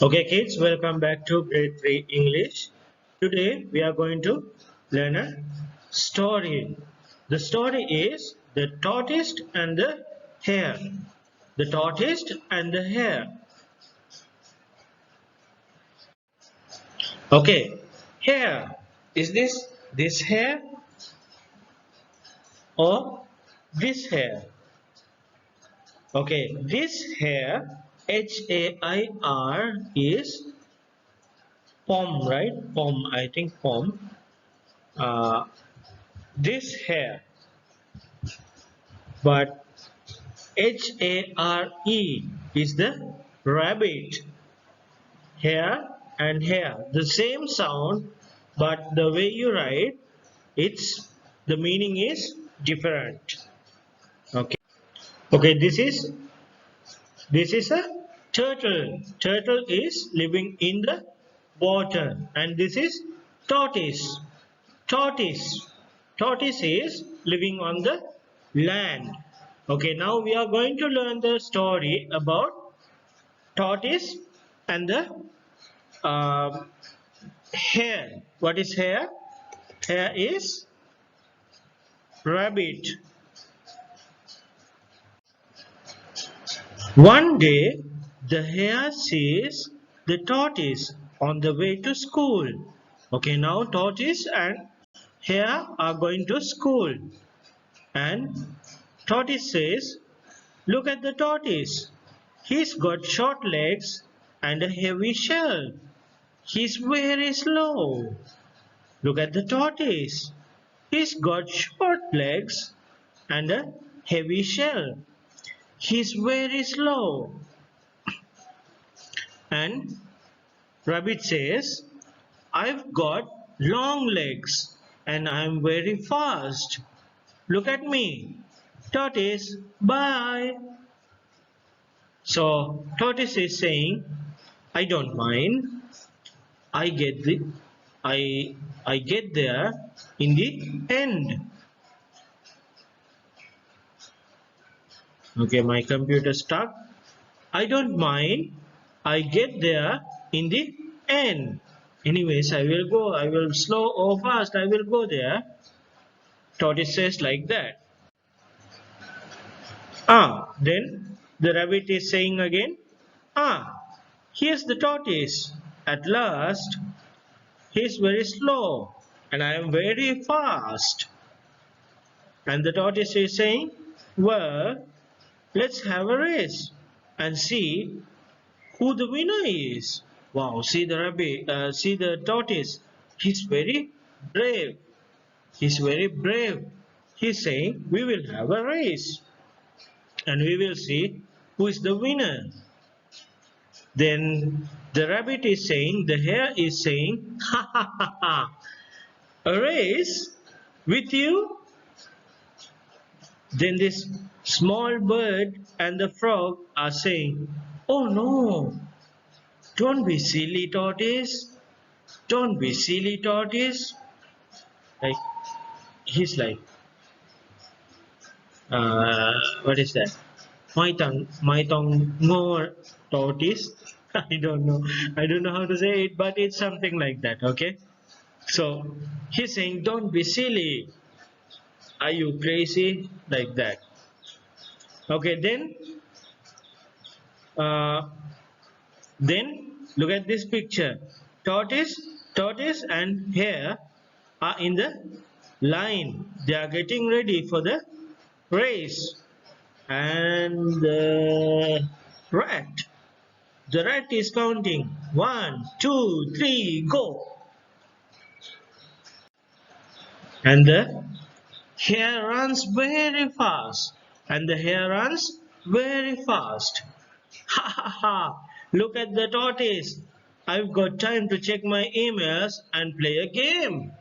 Okay, kids, welcome back to grade 3 English. Today we are going to learn a story. The story is The Tortoise and the Hare. The Tortoise and the Hare. Okay, hare. Is this hare or this hare? Okay, this hare, H-A-I-R, is pom, right? Pom, I think pom. Uh, this hare, but H-A-R-E is the rabbit. Hare and hare, the same sound, but the way you write, it's the meaning is different. Okay. Okay. This is a turtle. Turtle is living in the water, and this is tortoise. Tortoise. Tortoise is living on the land. Okay, now we are going to learn the story about tortoise and the uh, hare. What is hare? Hare is rabbit. One day, the hare sees the tortoise on the way to school. Okay, now tortoise and hare are going to school. And tortoise says, "Look at the tortoise. He's got short legs and a heavy shell. He's very slow. Look at the tortoise. He's got short legs and a heavy shell. He's very slow." And rabbit says, "I've got long legs and I'm very fast. Look at me." Tortoise, bye. So tortoise is saying, "I don't mind. I get the I get there in the end." Okay, my computer stuck. "I don't mind. I get there in the end. Anyways, I will go. I will slow or fast. I will go there." Tortoise says like that. Then the rabbit is saying again, here's the tortoise. At last, he's very slow and I am very fast." And the tortoise is saying, "Well, let's have a race and see who the winner is." Wow, see the rabbit, see the tortoise. He's very brave. He's very brave. He's saying, "We will have a race and we will see who is the winner." Then the rabbit is saying, the hare is saying, "Ha ha ha ha, a race with you?" Then this small bird and the frog are saying, "Oh no, don't be silly, tortoise. Don't be silly, tortoise." Like, he's like, what is that? My tongue more tortoise. I don't know. I don't know how to say it, but it's something like that. Okay. So he's saying, "Don't be silly. Are you crazy?" Like that. Okay. Uh, then look at this picture. Tortoise, tortoise, and hare are in the line. They are getting ready for the race. And rat. The rat is counting. 1, 2, 3, go. And the hare runs very fast. And the hare runs very fast. Ha ha ha. Look at the tortoise. I've got time to check my emails and play a game.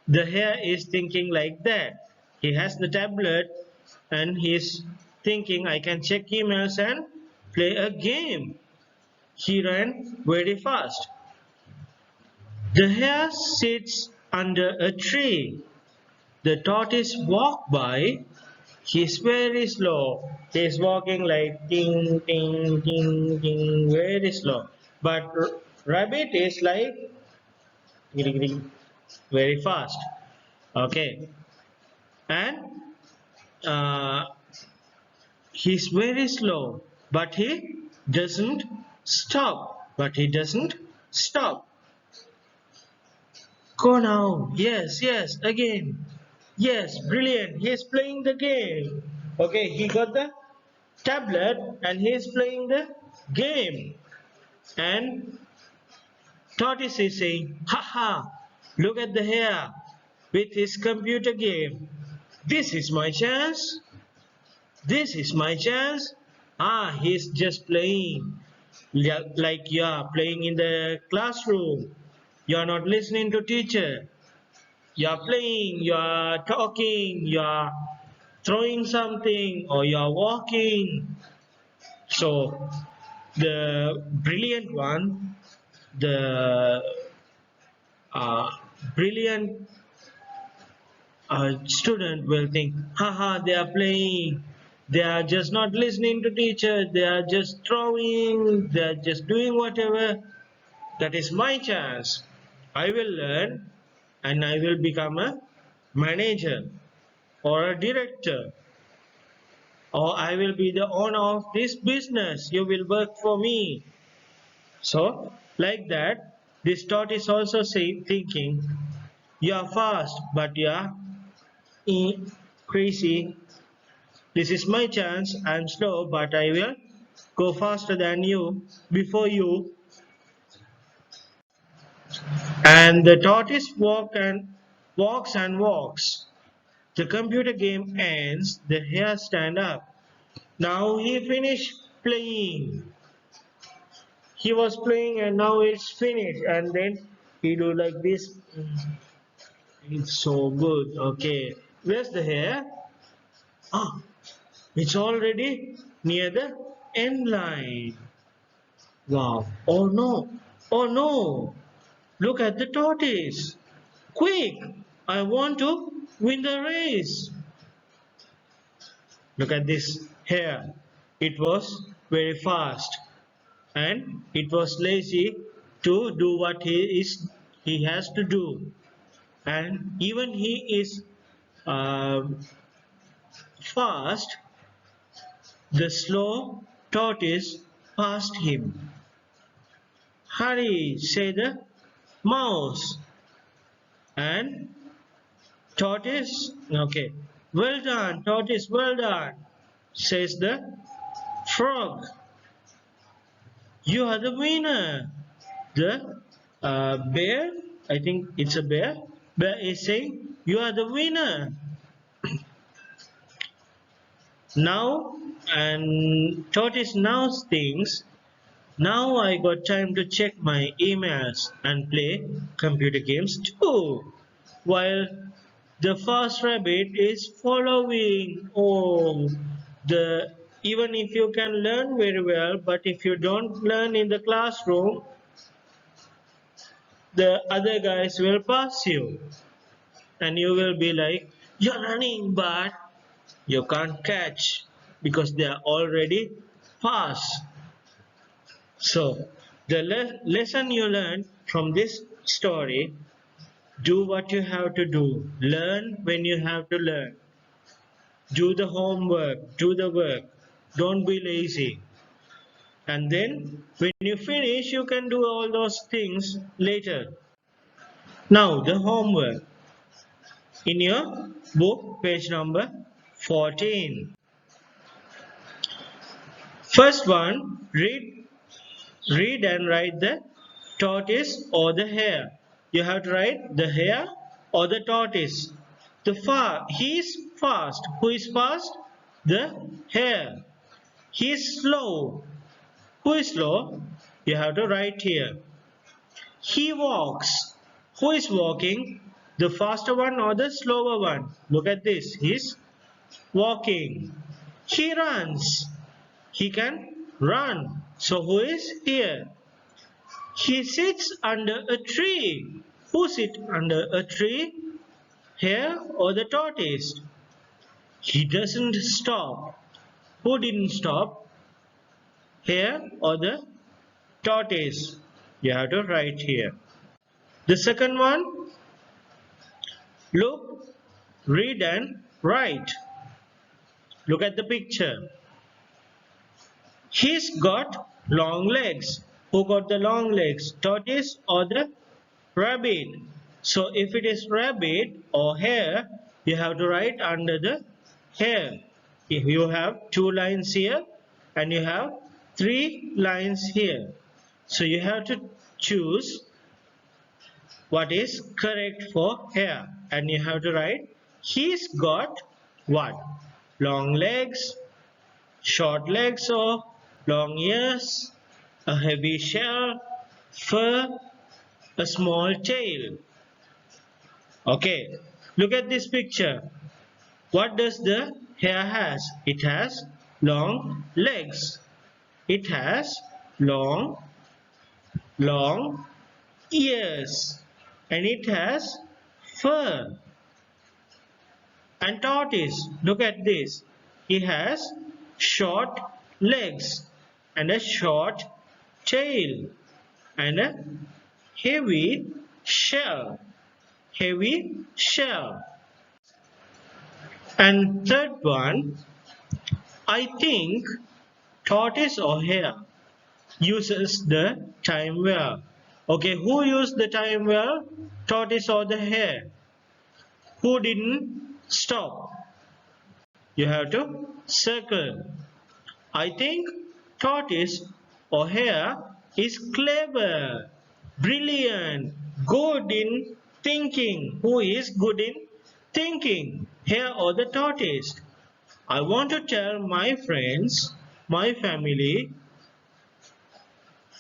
The hare is thinking like that. He has the tablet and he's thinking, "I can check emails and play a game." He ran very fast. The hare sits under a tree. The tortoise walked by He's very slow. He's walking like ting, ting, ting, ting, very slow. But rabbit is like very fast. Okay. And uh, he's very slow. But he doesn't stop. But he doesn't stop. Go now. Yes, yes, again. Yes, brilliant. He's playing the game. Okay, he got the tablet and he's playing the game. And Tortoise is saying, haha, look at the hair with his computer game. This is my chance. This is my chance. Ah, he's just playing. Like you are playing in the classroom. You are not listening to teacher. You are playing, you are talking, you are throwing something, or you are walking. So the brilliant one, the uh, brilliant student will think, haha, they are playing. They are just not listening to teacher. They are just throwing. They are just doing whatever. That is my chance. I will learn and I will become a manager or a director, or I will be the owner of this business. You will work for me. So, like that, this thought is also thinking, you are fast, but you are crazy. This is my chance. I am slow, but I will go faster than you, before you. And the tortoise walks and walks. The computer game ends. The hare stand up. Now he finished playing. He was playing and now it's finished. And then he do like this. It's so good. Okay. Where's the hare? Ah, it's already near the end line. Wow. Oh no. Oh no. Look at the tortoise. Quick. I want to win the race. Look at this hare. It was very fast and it was lazy to do what he has to do. And even he is uh, fast, the slow tortoise passed him. Hurry, said the mouse. And tortoise, okay, well done, tortoise, well done, says the frog. You are the winner. The bear, I think it's a bear, bear is saying, you are the winner. Now, and tortoise now thinks, now I got time to check my emails and play computer games too. While the fast rabbit is following. Oh, the even if you can learn very well, but if you don't learn in the classroom, the other guys will pass you, and you will be like, you're running, but you can't catch because they are already fast. So, the lesson you learn from this story: do what you have to do, learn when you have to learn, do the homework, do the work, don't be lazy. And then when you finish, you can do all those things later. Now, the homework in your book, page number 14. First one, read and write the tortoise or the hare. You have to write the hare or the tortoise. He is fast. Who is fast? The hare. He is slow. Who is slow? You have to write here. He walks. Who is walking? The faster one or the slower one? Look at this. He's walking. He runs. He can run. So who is here? He sits under a tree. Who sits under a tree? Hare or the tortoise? He doesn't stop. Who didn't stop? Hare or the tortoise? You have to write here. The second one, look, read and write. Look at the picture. He's got long legs. Who got the long legs? Tortoise or the rabbit? So if it is rabbit or hare, you have to write under the hare. If you have 2 lines here and you have 3 lines here. So you have to choose what is correct for hare. And you have to write, he's got what? Long legs, short legs or long ears, a heavy shell, fur, a small tail. Okay, look at this picture. What does the hare has? It has long legs. It has long ears. And it has fur. And tortoise, look at this. He has short legs and a short tail and a heavy shell. Heavy shell. And third one, I think tortoise or hare uses the time well. Okay, who used the time well? Tortoise or the hare? Who didn't stop? You have to circle. I think tortoise or hare is clever, brilliant, good in thinking. Who is good in thinking? Hare or the tortoise? I want to tell my friends, my family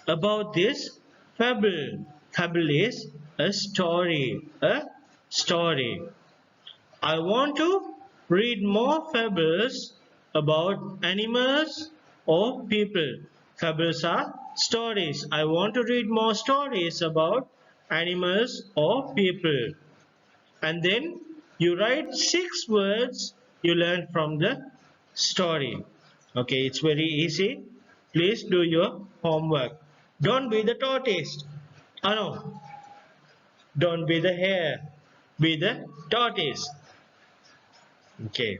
about this fable. Fable is a story. A story. I want to read more fables about animals or people. Fables are stories. I want to read more stories about animals or people. And then you write 6 words you learn from the story. Okay, it's very easy. Please do your homework. Don't be the tortoise. Oh no. Don't be the hare. Be the tortoise. Okay.